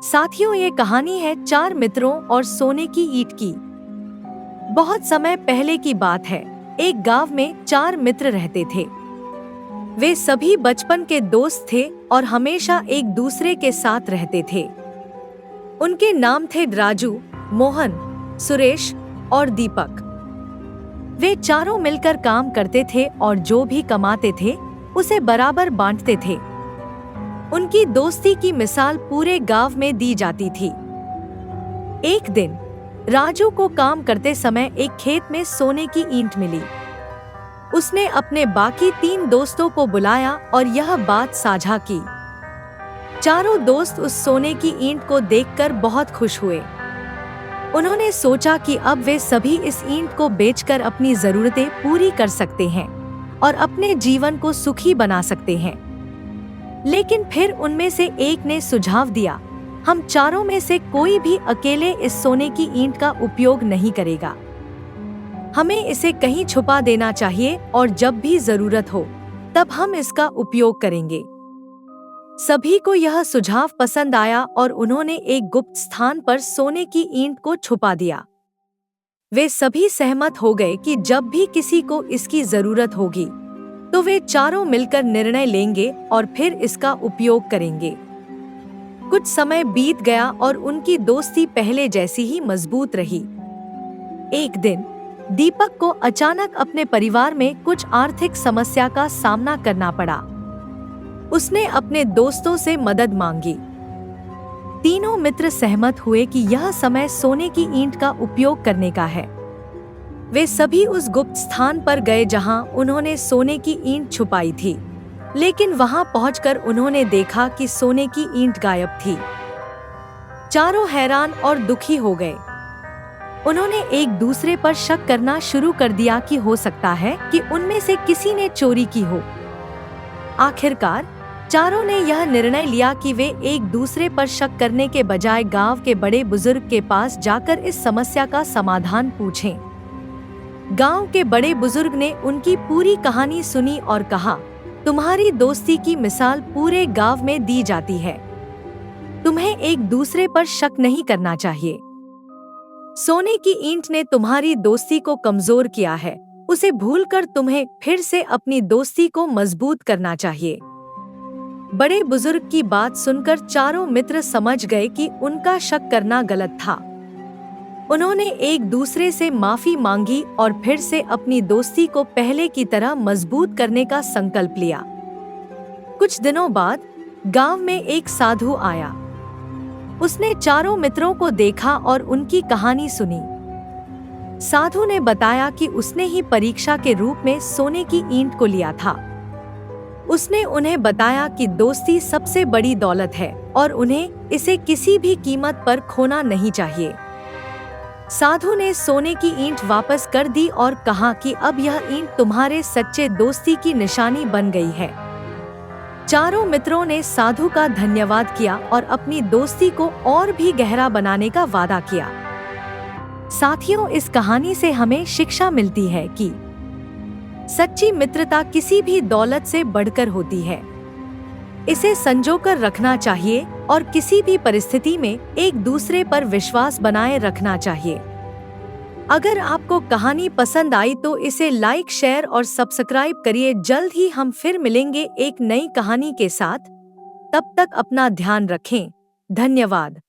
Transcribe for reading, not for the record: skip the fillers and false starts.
साथियों, ये कहानी है 4 मित्रों और सोने की ईंट की। बहुत समय पहले की बात है। एक गांव में 4 मित्र रहते थे। वे सभी बचपन के दोस्त थे और हमेशा एक दूसरे के साथ रहते थे। उनके नाम थे राजू, मोहन, सुरेश और दीपक। वे चारों मिलकर काम करते थे और जो भी कमाते थे उसे बराबर बांटते थे। उनकी दोस्ती की मिसाल पूरे गांव में दी जाती थी। एक दिन राजू को काम करते समय एक खेत में सोने की ईंट मिली। उसने अपने बाकी 3 दोस्तों को बुलाया और यह बात साझा की। चारों दोस्त उस सोने की ईंट को देखकर बहुत खुश हुए। उन्होंने सोचा कि अब वे सभी इस ईंट को बेचकर अपनी जरूरतें पूरी कर सकते हैं और अपने जीवन को सुखी बना सकते हैं। लेकिन फिर उनमें से एक ने सुझाव दिया, हम चारों में से कोई भी अकेले इस सोने की ईंट का उपयोग नहीं करेगा। हमें इसे कहीं छुपा देना चाहिए और जब भी जरूरत हो तब हम इसका उपयोग करेंगे। सभी को यह सुझाव पसंद आया और उन्होंने एक गुप्त स्थान पर सोने की ईंट को छुपा दिया। वे सभी सहमत हो गए कि जब भी किसी को इसकी जरूरत होगी तो वे चारों मिलकर निर्णय लेंगे और फिर इसका उपयोग करेंगे। कुछ समय बीत गया और उनकी दोस्ती पहले जैसी ही मजबूत रही। एक दिन दीपक को अचानक अपने परिवार में कुछ आर्थिक समस्या का सामना करना पड़ा। उसने अपने दोस्तों से मदद मांगी। तीनों मित्र सहमत हुए कि यह समय सोने की ईंट का उपयोग करने का है। वे सभी उस गुप्त स्थान पर गए जहां उन्होंने सोने की ईंट छुपाई थी, लेकिन वहां पहुंचकर उन्होंने देखा कि सोने की ईंट गायब थी। चारों हैरान और दुखी हो गए। उन्होंने एक दूसरे पर शक करना शुरू कर दिया कि हो सकता है कि उनमें से किसी ने चोरी की हो। आखिरकार चारों ने यह निर्णय लिया कि वे एक दूसरे पर शक करने के बजाय गांव के बड़े बुजुर्ग के पास जाकर इस समस्या का समाधान पूछें। गांव के बड़े बुजुर्ग ने उनकी पूरी कहानी सुनी और कहा, तुम्हारी दोस्ती की मिसाल पूरे गांव में दी जाती है। तुम्हें एक दूसरे पर शक नहीं करना चाहिए। सोने की ईंट ने तुम्हारी दोस्ती को कमजोर किया है। उसे भूलकर तुम्हें फिर से अपनी दोस्ती को मजबूत करना चाहिए। बड़े बुजुर्ग की बात सुनकर चारों मित्र समझ गए कि उनका शक करना गलत था। उन्होंने एक दूसरे से माफी मांगी और फिर से अपनी दोस्ती को पहले की तरह मजबूत करने का संकल्प लिया। कुछ दिनों बाद गांव में एक साधु आया। उसने चारों मित्रों को देखा और उनकी कहानी सुनी। साधु ने बताया कि उसने ही परीक्षा के रूप में सोने की ईंट को लिया था। उसने उन्हें बताया कि दोस्ती सबसे बड़ी दौलत है और उन्हें इसे किसी भी कीमत पर खोना नहीं चाहिए। साधु ने सोने की ईंट वापस कर दी और कहा कि अब यह ईंट तुम्हारे सच्चे दोस्ती की निशानी बन गई है। चारों मित्रों ने साधु का धन्यवाद किया और अपनी दोस्ती को और भी गहरा बनाने का वादा किया। साथियों, इस कहानी से हमें शिक्षा मिलती है कि सच्ची मित्रता किसी भी दौलत से बढ़कर होती है। इसे संजोकर रखना चाहिए और किसी भी परिस्थिति में एक दूसरे पर विश्वास बनाए रखना चाहिए। अगर आपको कहानी पसंद आई तो इसे लाइक, शेयर और सब्सक्राइब करिए। जल्द ही हम फिर मिलेंगे एक नई कहानी के साथ। तब तक अपना ध्यान रखें। धन्यवाद।